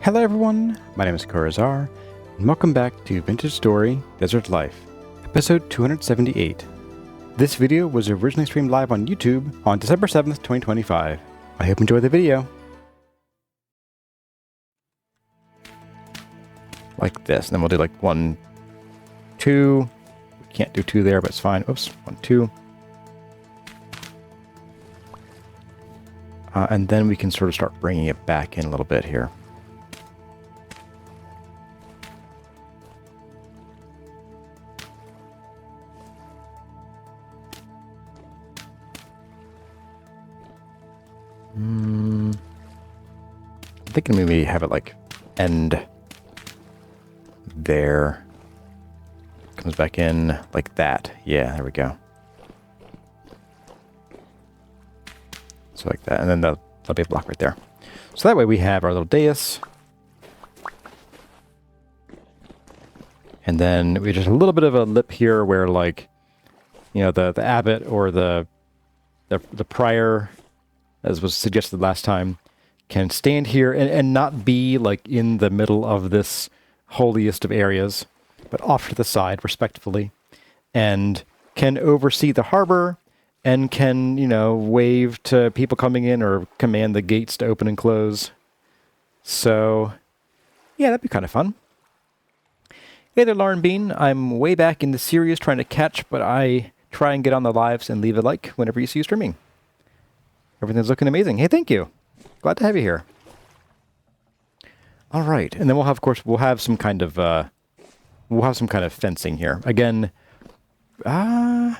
Hello everyone, my name is Corazar, and welcome back to Vintage Story Desert Life, episode 278. This video was originally streamed live on YouTube on December 7th, 2025. I hope you enjoy the video. Like this, and then we'll do like 1, 2. We can't do 2 there, but it's fine. Oops, 1, 2. And then we can sort of start bringing it back in a little bit here. I'm thinking maybe have it like end there. Comes back in like that. Yeah, there we go. So like that, and then that'll be a block right there. So that way we have our little dais. And then we just a little bit of a lip here where, like, you know, the abbot or the prior, as was suggested last time, can stand here and not be like in the middle of this holiest of areas, but off to the side respectfully, and can oversee the harbor and can, you know, wave to people coming in or command the gates to open and close. So yeah, that'd be kind of fun. Hey there, Lauren Bean. I'm way back in the series trying to catch, but I try and get on the lives and leave a like whenever you see you streaming. Everything's looking amazing. Hey, thank you. Glad to have you here. All right, and then we'll have, of course, we'll have some kind of fencing here. Again, you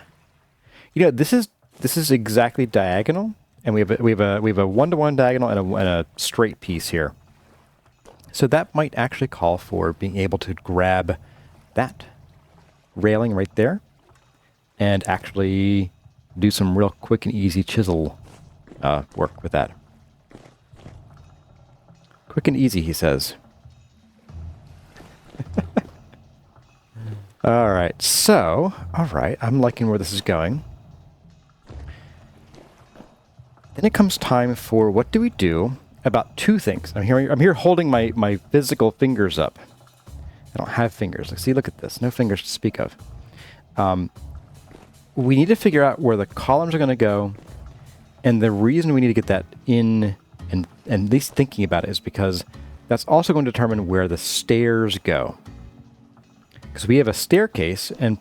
know, this is exactly diagonal, and we have a 1-to-1 diagonal and a straight piece here. So that might actually call for being able to grab that railing right there and actually do some real quick and easy chisel work with that. Quick and easy, he says. All right, I'm liking where this is going. Then it comes time for what do we do about 2 things. I'm here holding my physical fingers up. I don't have fingers. See, look at this. No fingers to speak of. We need to figure out where the columns are going to go, and the reason we need to get that in and at least thinking about it is because that's also going to determine where the stairs go. Because we have a staircase and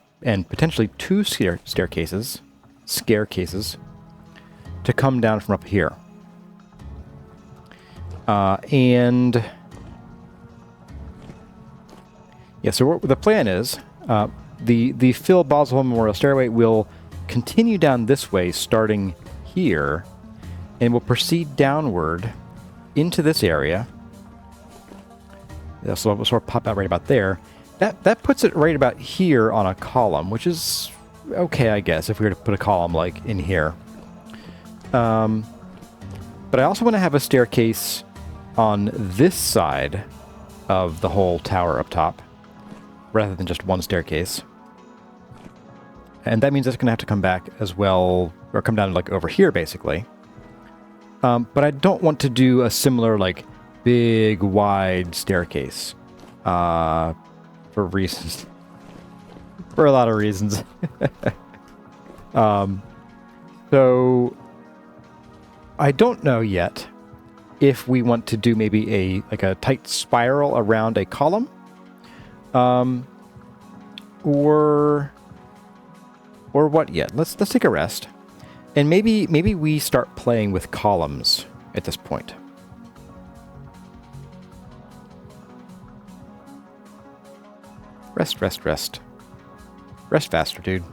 potentially 2 staircases to come down from up here. And yeah, so what the plan is, the Phil Boswell Memorial Stairway will continue down this way, starting here, and will proceed downward into this area. So it'll sort of pop out right about there. That puts it right about here on a column, which is okay, I guess, if we were to put a column like in here. But I also want to have a staircase on this side of the whole tower up top, rather than just one staircase. And that means it's going to have to come back as well, or come down like over here, basically. But I don't want to do a similar, like, big, wide staircase. For reasons. For a lot of reasons. So I don't know yet if we want to do maybe a tight spiral around a column, or what yet. Let's take a rest, and maybe we start playing with columns at this point. Rest. Rest faster, dude.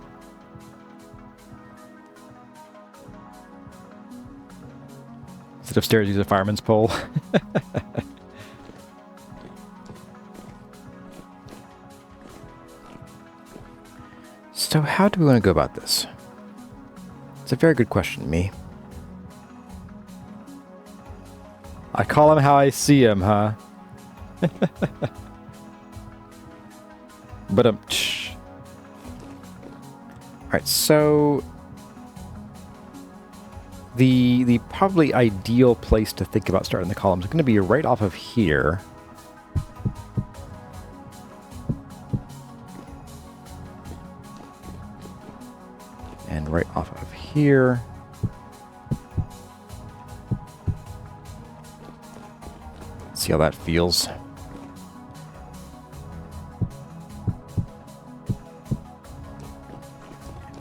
Instead of stairs, use a fireman's pole. So how do we want to go about this? It's a very good question, me. I call him how I see him, huh? But alright, so the probably ideal place to think about starting the columns is going to be right off of here. right off of here. See how that feels.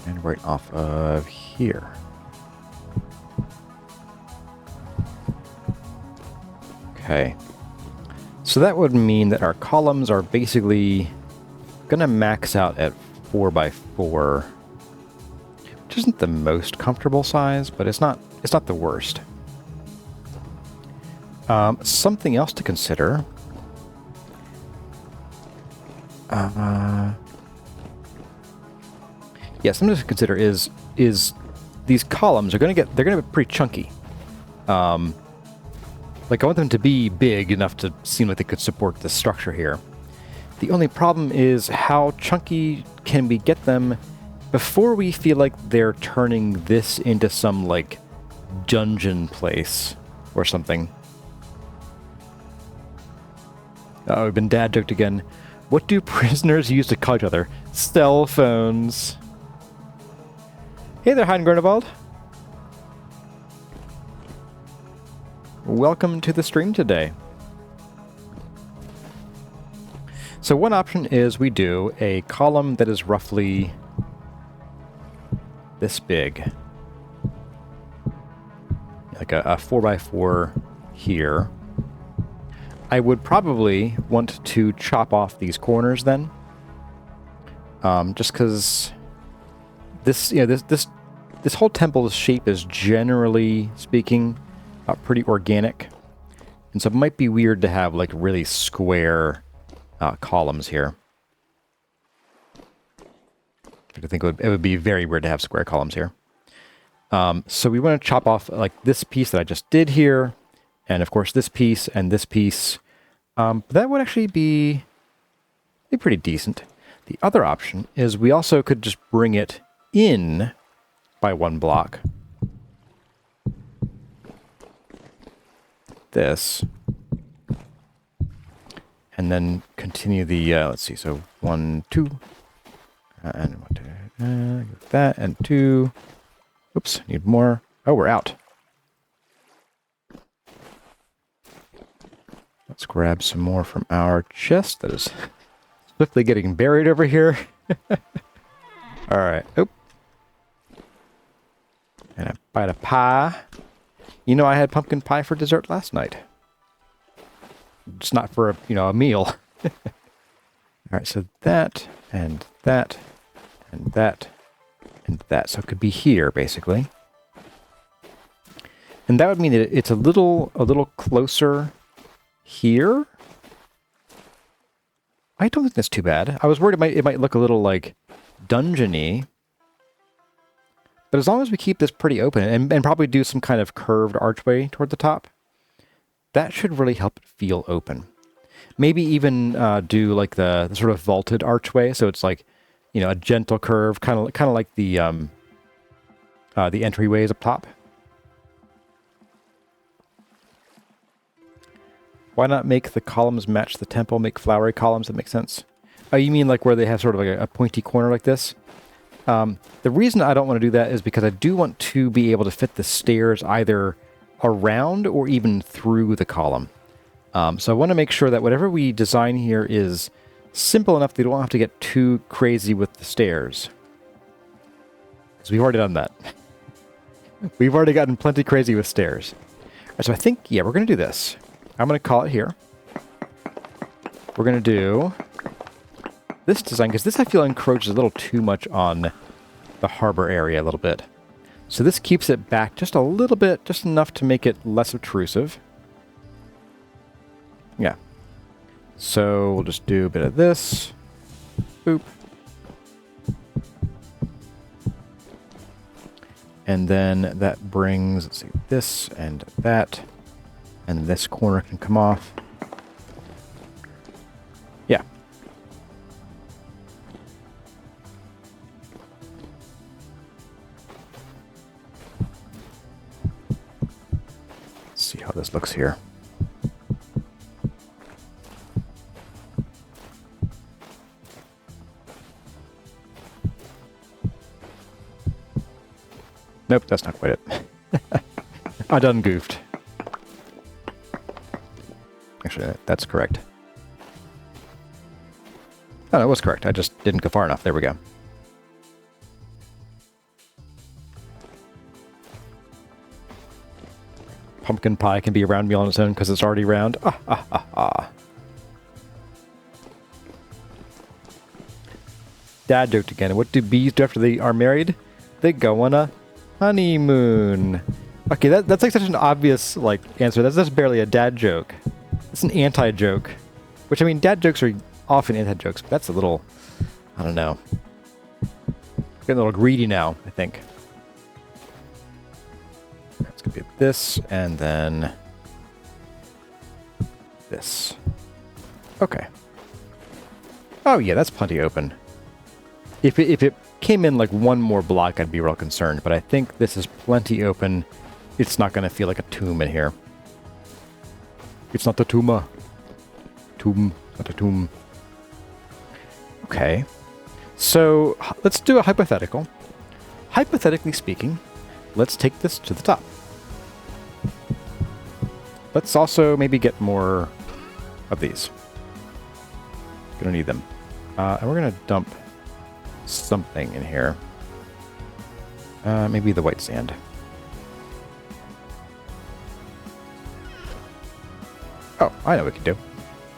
And right off of here. Okay. So that would mean that our columns are basically gonna max out at 4x4, which isn't the most comfortable size, but it's not the worst. Something else to consider. Yeah, something to consider is these columns are they're gonna be pretty chunky. Like I want them to be big enough to seem like they could support the structure here. The only problem is how chunky can we get them before we feel like they're turning this into some like dungeon place or something. Oh, we've been dad joked again. What do prisoners use to call each other? Cell phones. Hey there, Hein Grunewald. Welcome to the stream today. So one option is we do a column that is roughly this big. Like a 4x4 here. I would probably want to chop off these corners then. Just because this, this whole temple's shape is generally speaking pretty organic. And so it might be weird to have like really square columns here. I think it would be very weird to have square columns here. So we want to chop off like this piece that I just did here. And of course this piece and this piece. That would actually be pretty decent. The other option is we also could just bring it in by one block. This. And then continue the, let's see, so 1, 2, and 1, 2, that, and 2. Oops, need more. Oh, we're out. Let's grab some more from our chest that is swiftly getting buried over here. All right. Oop. And a bite of pie. You know, I had pumpkin pie for dessert last night. Just not for a meal. All right, so that and that and that and that. So it could be here basically, and that would mean that it's a little closer here. I don't think that's too bad. I was worried it might look a little like dungeony, but as long as we keep this pretty open and probably do some kind of curved archway toward the top. That should really help it feel open. Maybe even do like the sort of vaulted archway, so it's like, a gentle curve, kind of like the entryways up top. Why not make the columns match the temple? Make flowery columns that make sense. Oh, you mean like where they have sort of like a pointy corner like this? The reason I don't want to do that is because I do want to be able to fit the stairs either around or even through the column. So I want to make sure that whatever we design here is simple enough they don't have to get too crazy with the stairs. Because we've already done that. We've already gotten plenty crazy with stairs. Right, so I think, yeah, we're going to do this. I'm going to call it here. We're going to do this design, because this I feel encroaches a little too much on the harbor area a little bit. So this keeps it back just a little bit, just enough to make it less obtrusive. Yeah. So we'll just do a bit of this. Boop. And then that brings, let's see, this and that. And this corner can come off. Yeah. Let's see how this looks here. Nope, that's not quite it. I done goofed. Actually, that's correct. Oh, no, it was correct. I just didn't go far enough. There we go. Pumpkin pie can be a round meal on its own because it's already round. Ah, ah, ah, ah. Dad joked again. What do bees do after they are married? They go on a honeymoon. Okay, that's like such an obvious like answer. That's just barely a dad joke. It's an anti-joke. Which, I mean, dad jokes are often anti-jokes, but that's a little, I don't know. Getting a little greedy now, I think. It's going to be this, and then this. Okay. Oh, yeah, that's plenty open. If it came in like one more block, I'd be real concerned, but I think this is plenty open. It's not going to feel like a tomb in here. It's not a tomb. Tomb, not a tomb. Okay. So, let's do a hypothetical. Hypothetically speaking, let's take this to the top. Let's also maybe get more of these. Gonna need them. And we're gonna dump something in here. Maybe the white sand. Oh, I know what we can do.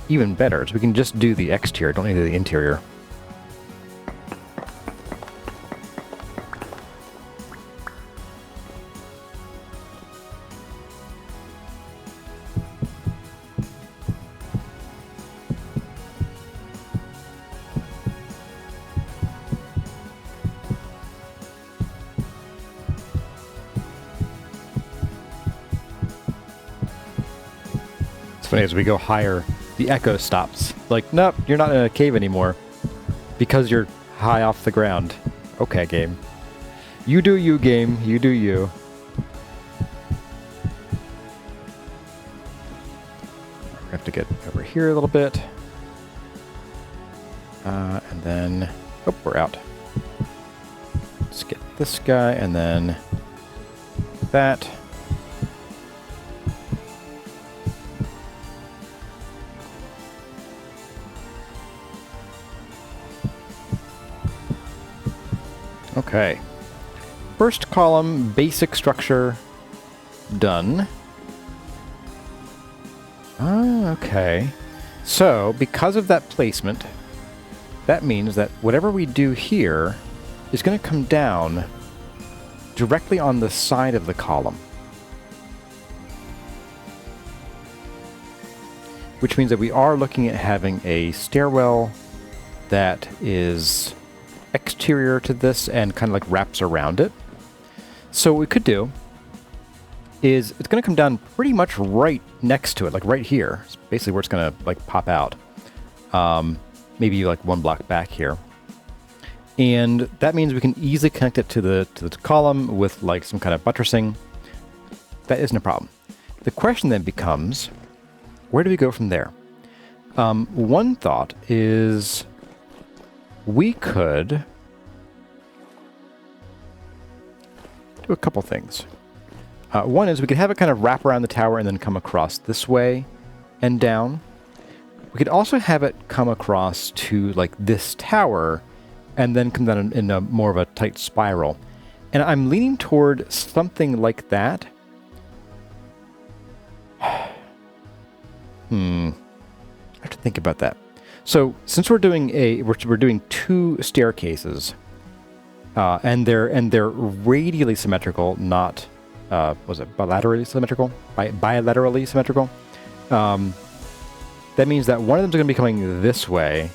Even better, so we can just do the exterior, don't need to do the interior. It's funny, as we go higher, the echo stops. Like, nope, you're not in a cave anymore. Because you're high off the ground. Okay, game. You do you, game. You do you. We have to get over here a little bit. And then... Oh, we're out. Let's get this guy, and then... that. Okay. First column, basic structure, done. Okay. So, because of that placement, that means that whatever we do here is going to come down directly on the side of the column. Which means that we are looking at having a stairwell that is exterior to this and kind of like wraps around it. So what we could do is it's going to come down pretty much right next to it, like right here. It's basically where it's going to like pop out. Maybe like one block back here. And that means we can easily connect it to the column with like some kind of buttressing. That isn't a problem. The question then becomes, where do we go from there? One thought is we could do a couple things. One is we could have it kind of wrap around the tower and then come across this way and down. We could also have it come across to like this tower and then come down in a more of a tight spiral. And I'm leaning toward something like that. I have to think about that. So since we're doing we're doing two staircases, and they're radially symmetrical, not was it bilaterally symmetrical? Bilaterally symmetrical. That means that one of them is going to be coming this way,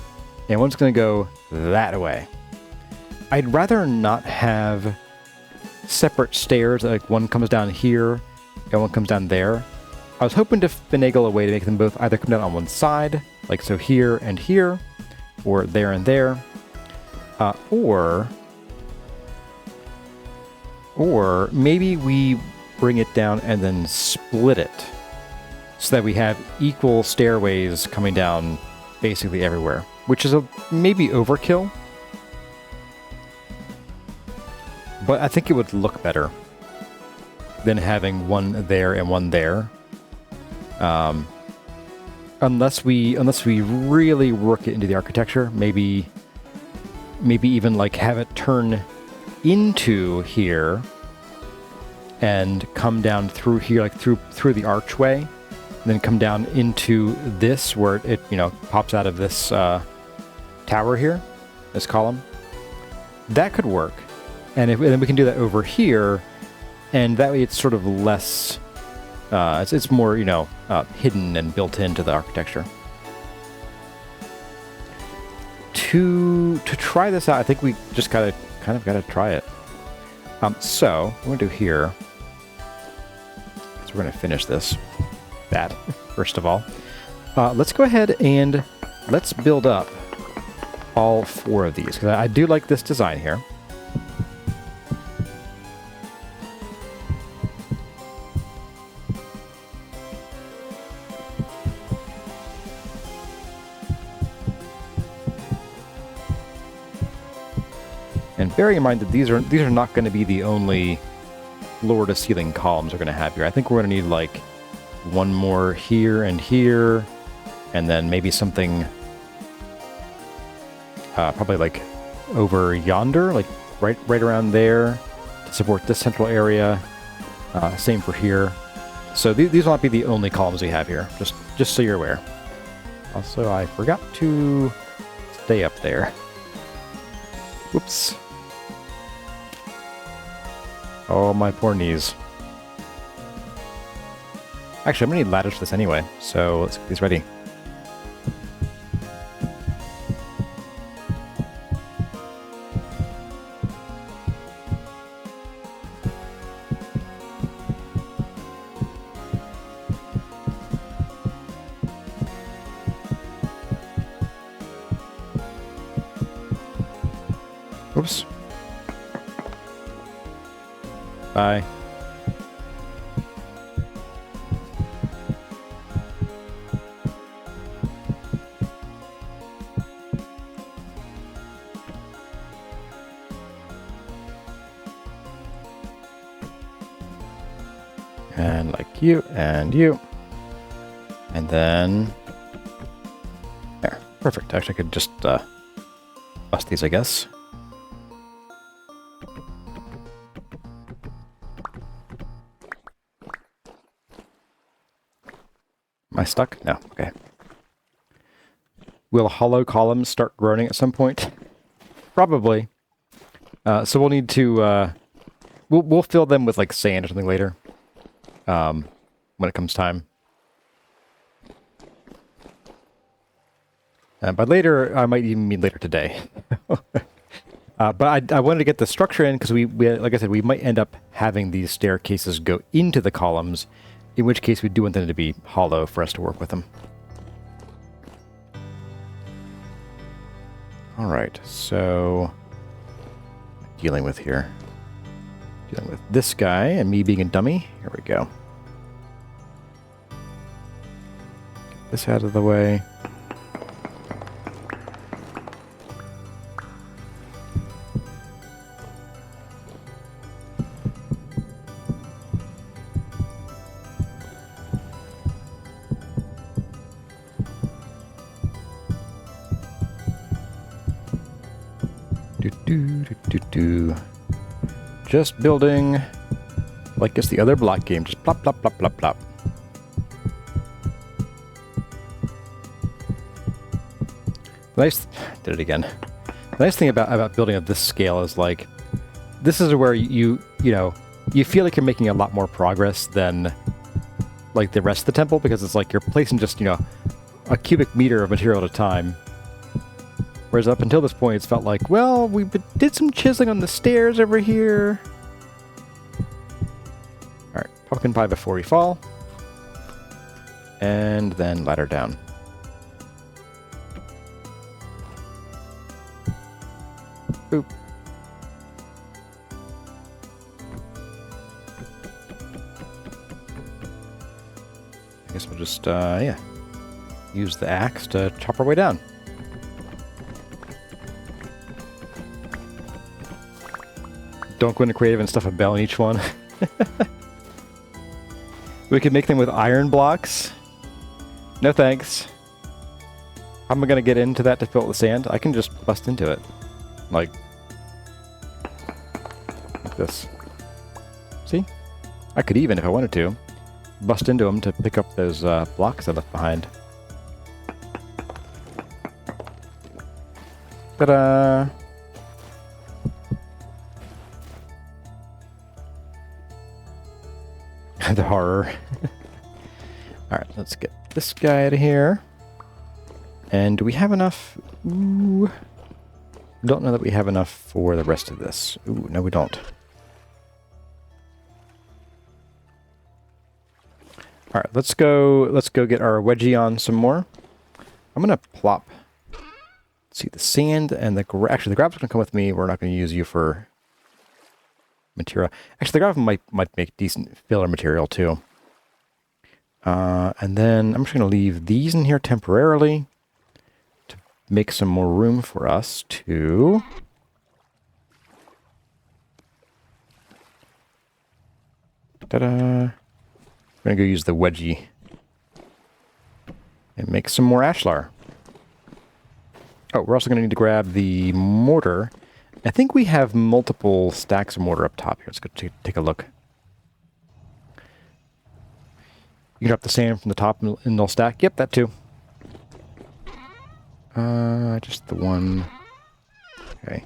and one's going to go that way. I'd rather not have separate stairs, like one comes down here and one comes down there. I was hoping to finagle a way to make them both either come down on one side, like so here and here, or there and there, or maybe we bring it down and then split it so that we have equal stairways coming down basically everywhere, which is maybe overkill. But I think it would look better than having one there and one there. Unless we really work it into the architecture, maybe even like have it turn into here and come down through here, like through the archway, and then come down into this where it pops out of this tower here, this column. That could work, and then we can do that over here, and that way it's sort of less. It's more hidden and built into the architecture. To try this out, I think we just kind of gotta try it. So what we're gonna do here is we're gonna finish that first of all. Let's go ahead and let's build up all 4 of these, because I do like this design here. And bearing in mind that these are not going to be the only floor-to-ceiling columns we're going to have here. I think we're going to need like one more here, and then maybe something probably like over yonder, like right around there to support this central area. Same for here. So these will not be the only columns we have here, just so you're aware. Also, I forgot to stay up there. Whoops. Oh, my poor knees. Actually, I'm gonna need ladders for this anyway, so let's get these ready. Oops. Bye. And like you, and you. And then... there. Perfect. Actually, I could just bust these, I guess. Am I stuck? No. Okay. Will hollow columns start groaning at some point? Probably. So we'll need to... we'll fill them with like sand or something later. When it comes time. By later, I might even mean later today. But I wanted to get the structure in because we, like I said, we might end up having these staircases go into the columns, in which case we do want them to be hollow for us to work with them. All right, so dealing with here. Dealing with this guy and me being a dummy. Here we go. Get this out of the way. Just building like it's the other block game. Just plop, plop, plop, plop, plop. Did it again. The nice thing about building at this scale is like, this is where you feel like you're making a lot more progress than like the rest of the temple, because it's like you're placing just, a cubic meter of material at a time. Whereas up until this point, it's felt like, well, we did some chiseling on the stairs over here. All right, pumpkin pie before we fall. And then ladder down. Boop. I guess we'll just, use the axe to chop our way down. Don't go into creative and stuff a bell in each one. We could make them with iron blocks. No thanks. How am I going to get into that to fill the sand? I can just bust into it. Like this. See? I could even, if I wanted to, bust into them to pick up those blocks I left behind. Ta-da! The horror. Alright, let's get this guy out of here. And do we have enough? Ooh. Don't know that we have enough for the rest of this. Ooh, no we don't. Alright, let's go get our wedgie on some more. I'm gonna plop, let's see, the sand and the actually the gravel's gonna come with me. We're not gonna use you for material. Actually, the gravel might make decent filler material too. And then I'm just gonna leave these in here temporarily to make some more room for us to ta-da. I'm gonna go use the wedgie and make some more ashlar. Oh, we're also gonna need to grab the mortar. I think we have multiple stacks of mortar up top here. Let's go take a look. You can drop the sand from the top in the stack. Yep, that too. Just the one. Okay.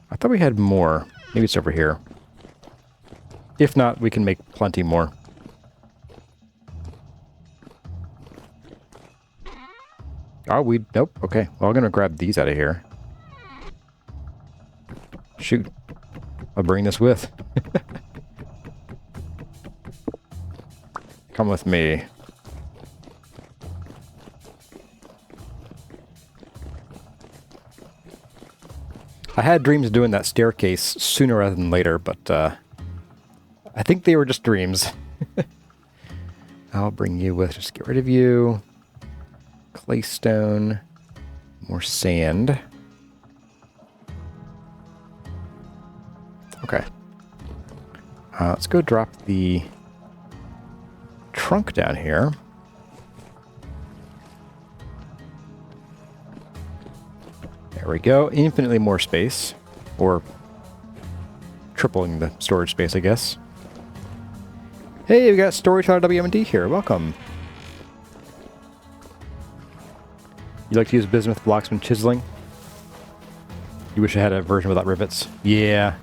I thought we had more. Maybe it's over here. If not, we can make plenty more. Oh, nope. Okay. Well, I'm going to grab these out of here. Shoot. I'll bring this with. Come with me. I had dreams of doing that staircase sooner rather than later, but I think they were just dreams. I'll bring you with. Just get rid of you. Claystone. More sand. Okay. Let's go drop the trunk down here. There we go. Infinitely more space. Or tripling the storage space, I guess. Hey, we got Storyteller WMD here. Welcome. You like to use bismuth blocks when chiseling? You wish I had a version without rivets? Yeah.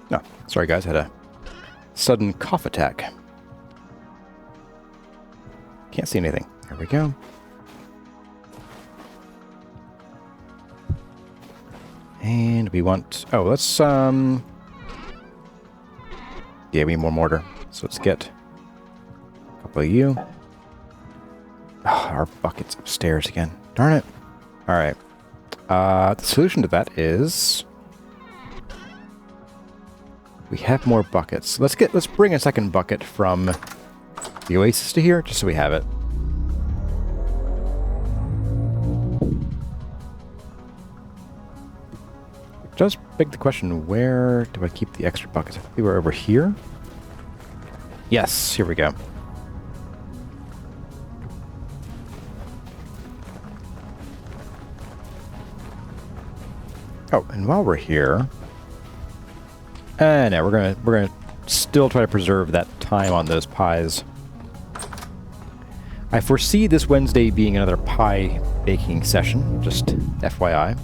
No, sorry guys, I had a sudden cough attack. Can't see anything. There we go. And we want... Oh, let's, yeah, we need more mortar. So let's get a couple of you. Oh, our bucket's upstairs again. Darn it. Alright. The solution to that is... we have more buckets. Let's bring a second bucket from the oasis to here, just so we have it. Just beg the question, where do I keep the extra buckets? I think they were over here. Yes, here we go. Oh, and while we're here, no, we're gonna still try to preserve that time on those pies. I foresee this Wednesday being another pie baking session, just FYI.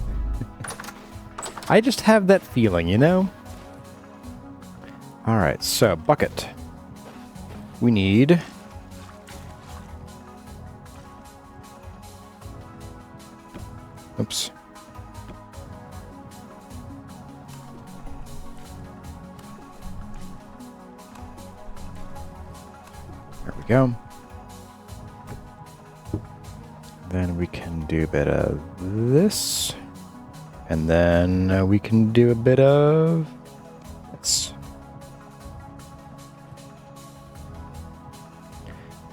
I just have that feeling, you know? Alright, so, bucket. We need... oops. There we go. Then we can do a bit of this. And then we can do a bit of this.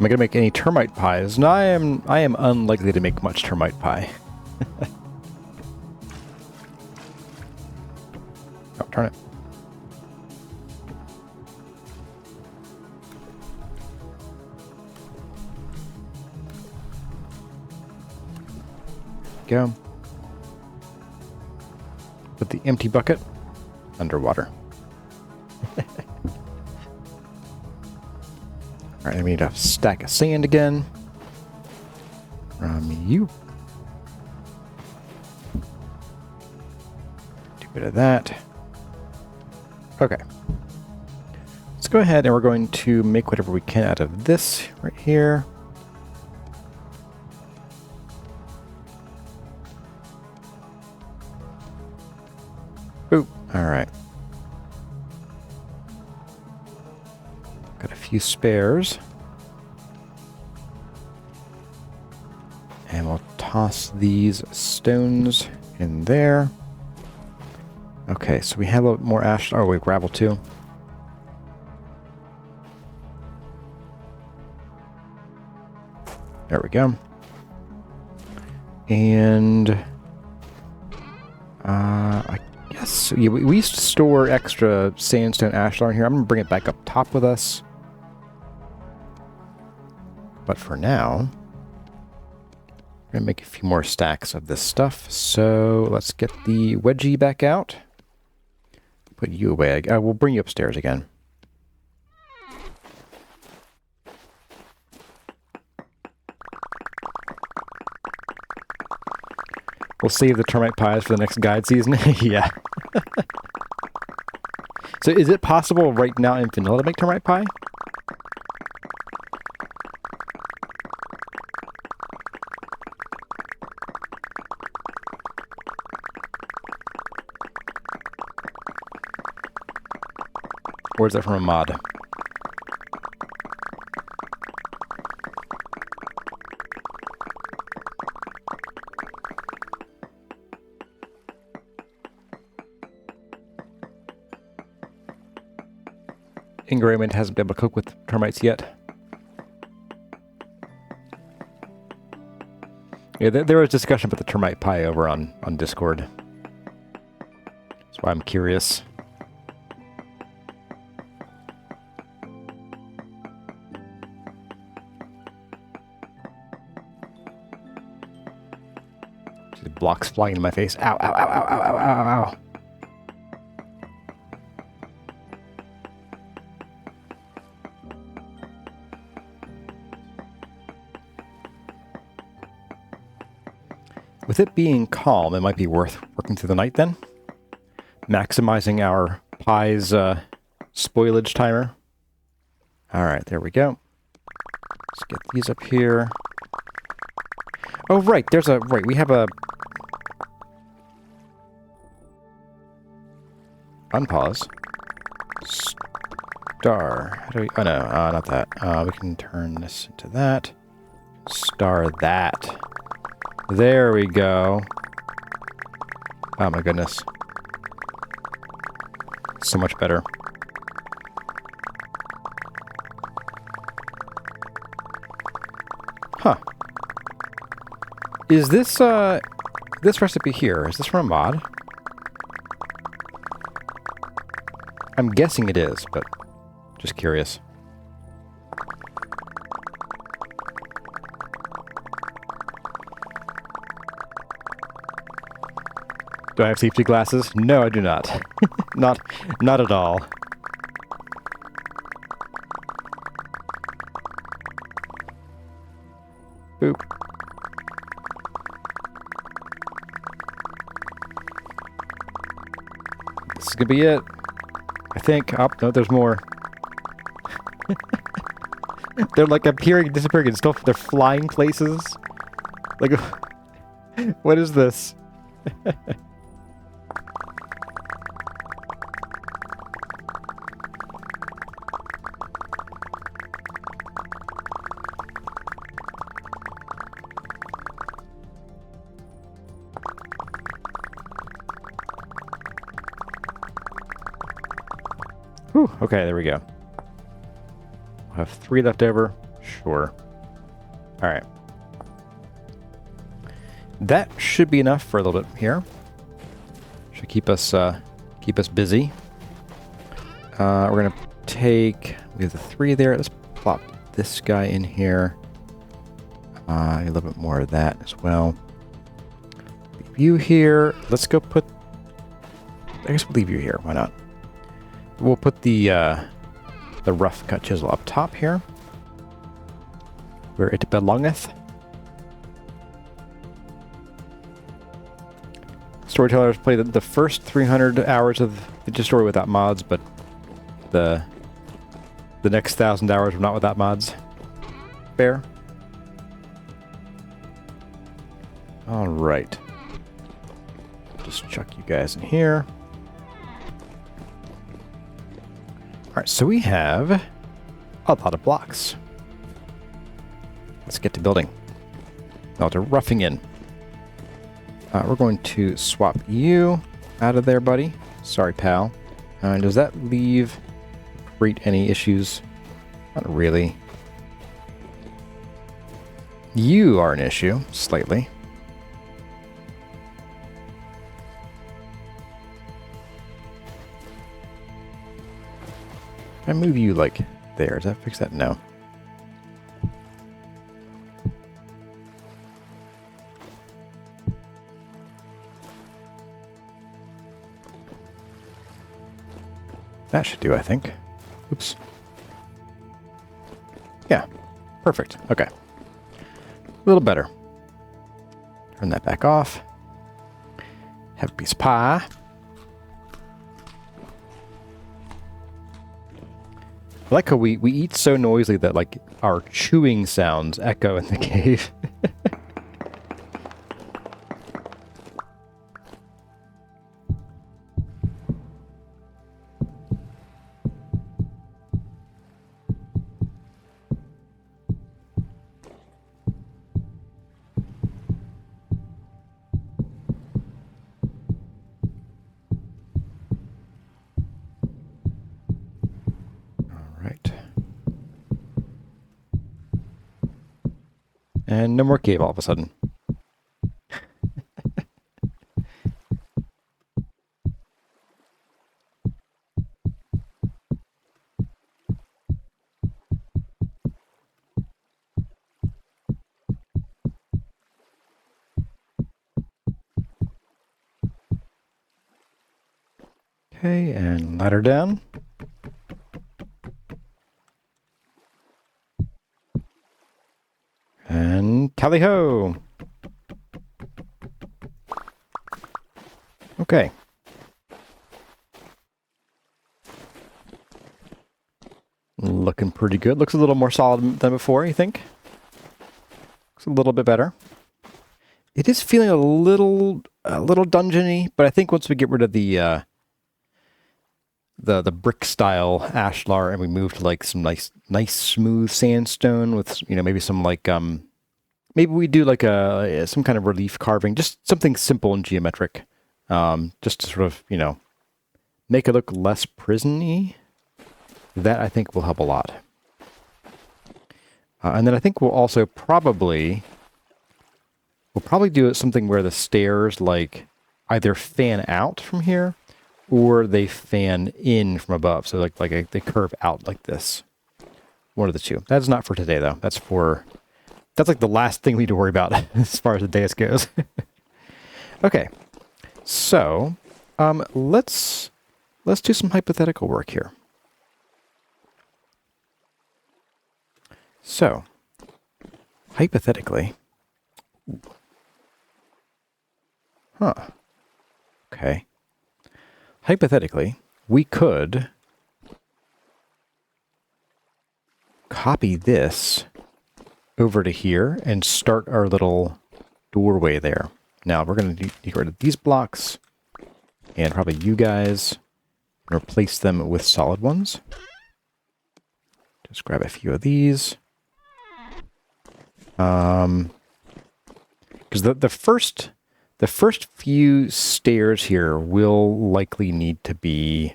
Am I gonna make any termite pies? No, I am unlikely to make much termite pie. Oh, darn it. Go. Put the empty bucket underwater. Alright, we need a stack of sand again. From you. Do a bit of that. Okay. Let's go ahead and we're going to make whatever we can out of this right here. Boop. Alright. Got a few spares. And we'll toss these stones in there. Okay, so we have a little more ash. Oh, we have gravel too. There we go. And I guess yeah, we used to store extra sandstone ashlar here. I'm gonna bring it back up top with us. But for now, I'm gonna make a few more stacks of this stuff. So let's get the wedgie back out. Put you away. We'll bring you upstairs again. We'll save the termite pies for the next guide season. Yeah. So is it possible right now in vanilla to make termite pie? Or is that from a mod? Ingrainment hasn't been able to cook with termites yet. Yeah, there was discussion about the termite pie over on Discord. That's why I'm curious. Just blocks flying in my face. Ow, ow, ow, ow, ow, ow, ow, ow. With it being calm, it might be worth working through the night then. Maximizing our pie's spoilage timer. Alright, there we go. Let's get these up here. Oh, right, we have a... Unpause. Star. How do we... Oh, no, not that. We can turn this into that. Star that. There we go. Oh my goodness. So much better. Huh. Is this, this recipe here, is this from a mod? I'm guessing it is, but just curious. Do I have safety glasses? No, I do not. Not at all. Boop. This is gonna be it. I think. Oh, no, there's more. They're like appearing and disappearing and stuff. They're flying places. Like, what is this? Whew, okay, there we go. We'll have 3 left over. Sure. All right. That should be enough for a little bit here. Should keep us busy. We're gonna take. We have the 3 there. Let's plop this guy in here. A little bit more of that as well. Leave you here. Let's go put. I guess we'll leave you here. Why not? We'll put the rough cut chisel up top here, where it belongeth. Storytellers played the first 300 hours of the story without mods, but the next 1,000 hours were not without mods. Fair. All right. Just chuck you guys in here. All right, so we have a lot of blocks. Let's get to building. No, to roughing in. We're going to swap you out of there, buddy. Sorry, pal. Does that create any issues? Not really. You are an issue, slightly. I move you like there. Does that fix that? No. That should do, I think. Oops. Yeah. Perfect. Okay. A little better. Turn that back off. Have a piece of pie. I like how we eat so noisily that, like, our chewing sounds echo in the cave. And no more cave all of a sudden. Okay, and ladder down. And tally-ho! Okay. Looking pretty good. Looks a little more solid than before, you think? Looks a little bit better. It is feeling a little dungeony, but I think once we get rid of the brick style ashlar and we move to like some nice smooth sandstone with, you know, maybe some like maybe we do like some kind of relief carving, just something simple and geometric, just to sort of, you know, make it look less prison-y. That I think will help a lot. And then I think we'll also probably do something where the stairs like either fan out from here or they fan in from above. So like they curve out like this. One of the two. That's not for today though. That's like the last thing we need to worry about as far as the dais goes. Okay. So, let's do some hypothetical work here. So, hypothetically, okay. Hypothetically, we could copy this over to here and start our little doorway there. Now we're going to get rid of these blocks and probably you guys and replace them with solid ones. Just grab a few of these. Because the first few stairs here will likely need to be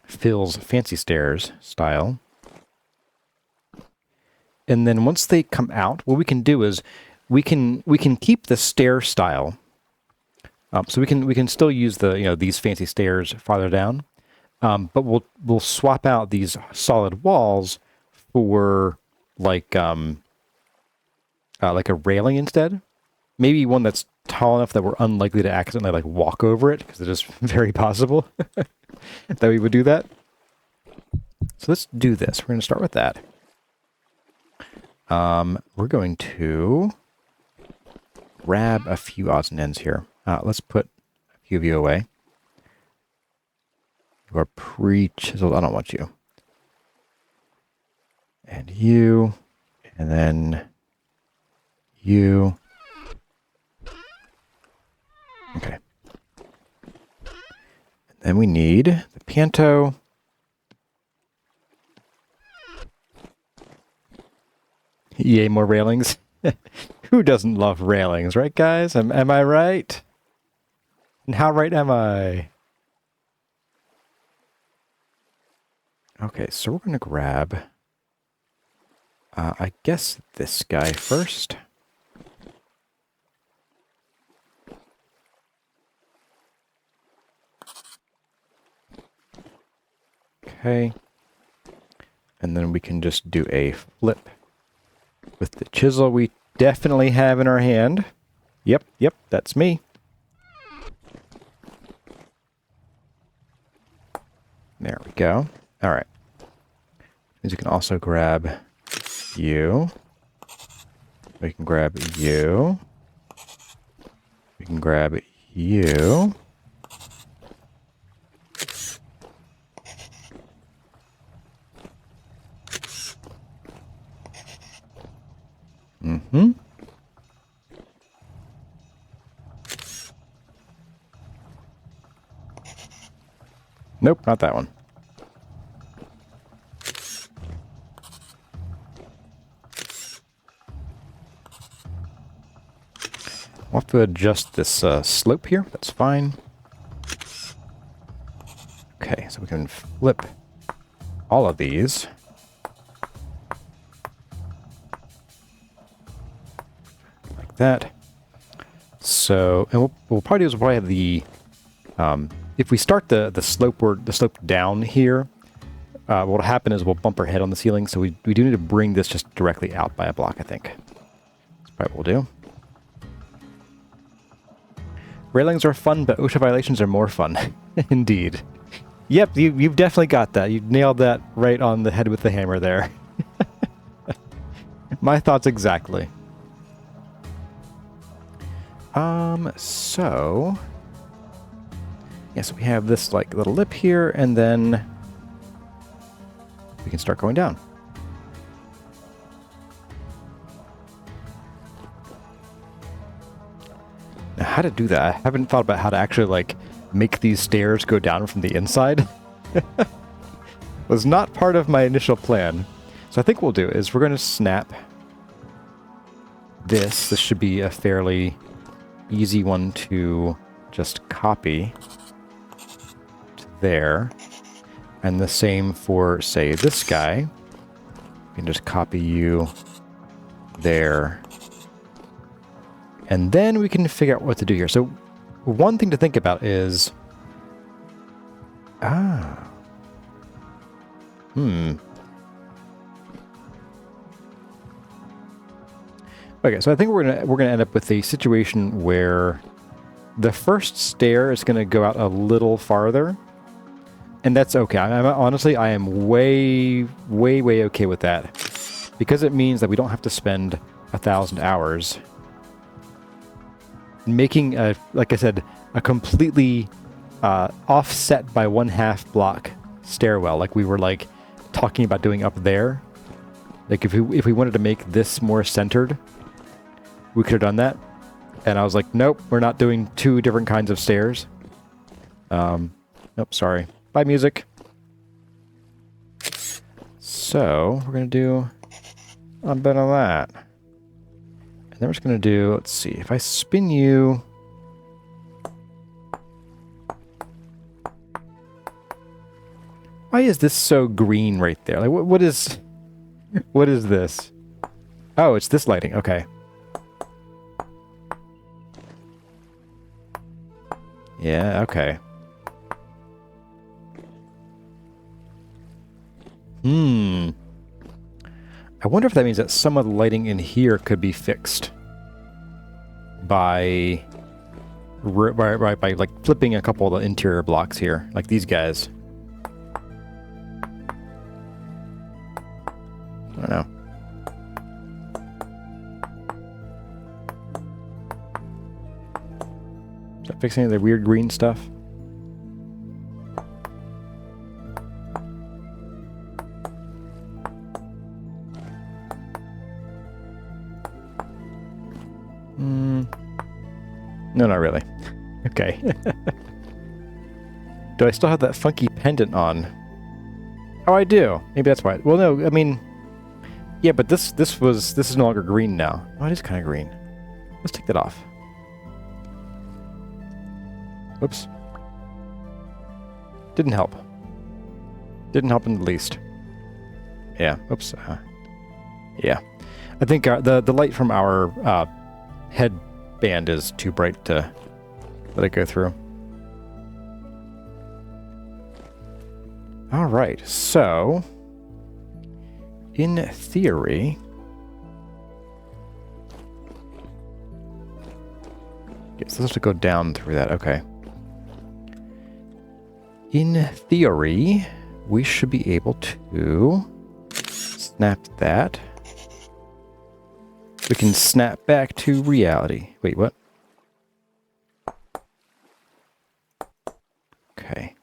Phil's fancy stairs style. And then once they come out, what we can do is we can keep the stair style. So we can still use the these fancy stairs farther down, but we'll swap out these solid walls for like a railing instead. Maybe one that's tall enough that we're unlikely to accidentally like walk over it, because it is very possible that we would do that. So let's do this. We're going to start with that. We're going to grab a few odds and ends here. Let's put a few of you away. You are pre-chiseled. I don't want you. And you. And then you. Okay. And then we need the Panto. Yay, more railings. Who doesn't love railings, right, guys? Am I right? And how right am I? Okay, so we're going to grab, I guess, this guy first. Okay. And then we can just do a flip with the chisel we definitely have in our hand. Yep, that's me. There we go. All right. You can also grab you. We can grab you. We can grab you. Mm-hmm. Nope, not that one. We'll have to adjust this slope here. That's fine. Okay, so we can flip all of these. Like that. So, and we'll probably do is we'll probably have the if we start the slope down here, what'll happen is we'll bump our head on the ceiling. So we do need to bring this just directly out by a block, I think. That's probably what we'll do. Railings are fun, but OSHA violations are more fun. Indeed. Yep, you've definitely got that. You nailed that right on the head with the hammer there. My thoughts exactly. So... yeah, so we have this like little lip here, and then we can start going down. Now, how to do that? I haven't thought about how to actually like make these stairs go down from the inside. Was not part of my initial plan. So I think what we'll do is we're going to snap this. This should be a fairly easy one to just copy to there. And the same for, say, this guy. You can just copy you there. And then we can figure out what to do here. So one thing to think about is... Okay, so I think we're gonna end up with a situation where the first stair is gonna go out a little farther, and that's okay. Honestly, I am way okay with that, because it means that we don't have to spend 1,000 hours making a, like I said, a completely offset by 1/2 block stairwell, like we were like talking about doing up there. Like if we wanted to make this more centered, we could have done that. And I was like, nope, we're not doing 2 different kinds of stairs. Nope, sorry. Bye, music. So we're gonna do a bit of that. And then we're just gonna do, let's see, if I spin you. Why is this so green right there? Like, what is this? Oh, it's this lighting. Okay. Yeah, okay. I wonder if that means that some of the lighting in here could be fixed by like flipping a couple of the interior blocks here, like these guys. I don't know. Is that fixing the weird green stuff? No, not really. Okay. Do I still have that funky pendant on? Oh, I do. Maybe that's why. Well, no, I mean, yeah, but this is no longer green now. Oh, it is kind of green. Let's take that off. Oops. Didn't help. Didn't help in the least. Yeah. Oops. Yeah. I think the light from our headband is too bright to let it go through. All right. So, in theory, yes, let's have to go down through that. Okay. In theory, we should be able to snap that. We can snap back to reality. Wait, what? Okay.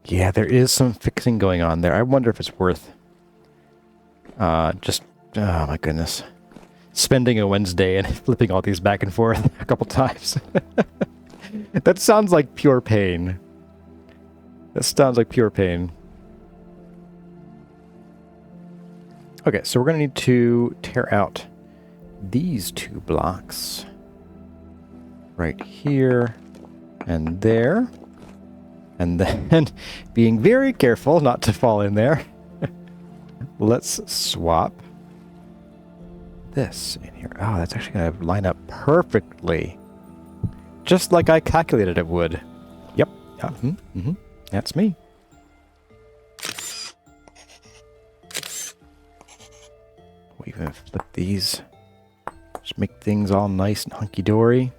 Yeah, there is some fixing going on there. I wonder if it's worth just, oh my goodness, spending a Wednesday and flipping all these back and forth a couple times. That sounds like pure pain. That sounds like pure pain. Okay, so we're going to need to tear out these two blocks right here and there. And then, being very careful not to fall in there, let's swap this in here. Oh, that's actually going to line up perfectly. Just like I calculated it would. Yep. That's me. We even flip these. Just make things all nice and hunky-dory.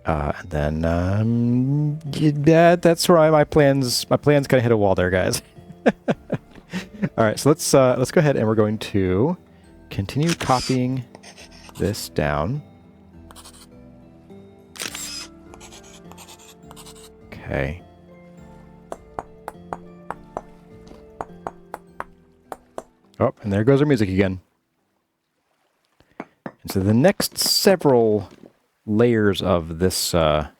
And then, yeah, that's where my plans kind of hit a wall there, guys. All right, so let's go ahead and we're going to continue copying this down. Okay. Oh, and there goes our music again. And so the next several layers of this ashlar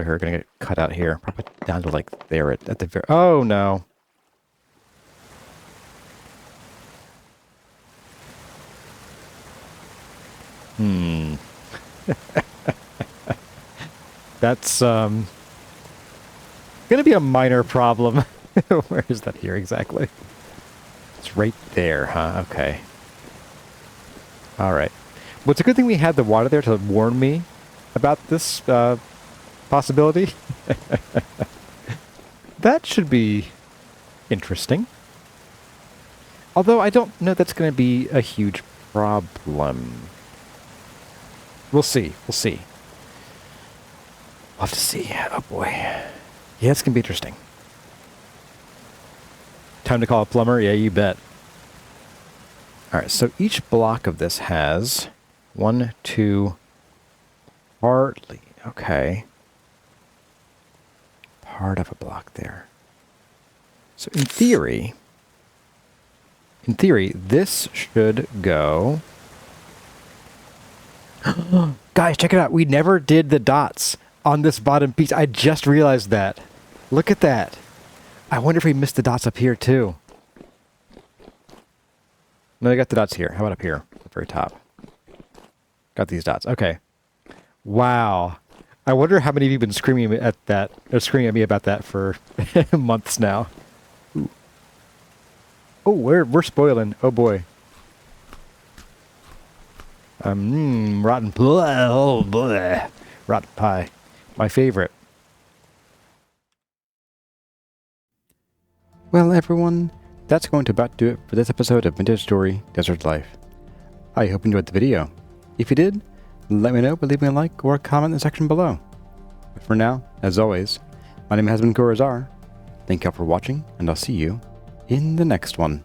here are going to get cut out here. Probably down to like there at the very... Oh, no. That's going to be a minor problem. Where is that here exactly? It's right there, huh? Okay. All right. Well, it's a good thing we had the water there to warn me about this possibility. That should be interesting. Although I don't know that's going to be a huge problem. We'll see. We'll see. We'll have to see. Oh, boy. Yeah, it's going to be interesting. Time to call a plumber? Yeah, you bet. All right, so each block of this has 1, 2, partly, okay. Part of a block there. So in theory, this should go... Guys, check it out. We never did the dots on this bottom piece. I just realized that. Look at that. I wonder if we missed the dots up here too. No, I got the dots here. How about up here? At the very top. Got these dots. Okay. Wow. I wonder how many of you have been screaming at that, or screaming at me about that for months now. Ooh. Oh, we're spoiling. Oh boy. Rotten oh boy. Rotten pie. My favorite. Well, everyone, that's going to about do it for this episode of Vintage Story Desert Life. I hope you enjoyed the video. If you did, let me know by leaving a like or a comment in the section below. But for now, as always, my name has been Corazar. Thank you all for watching, and I'll see you in the next one.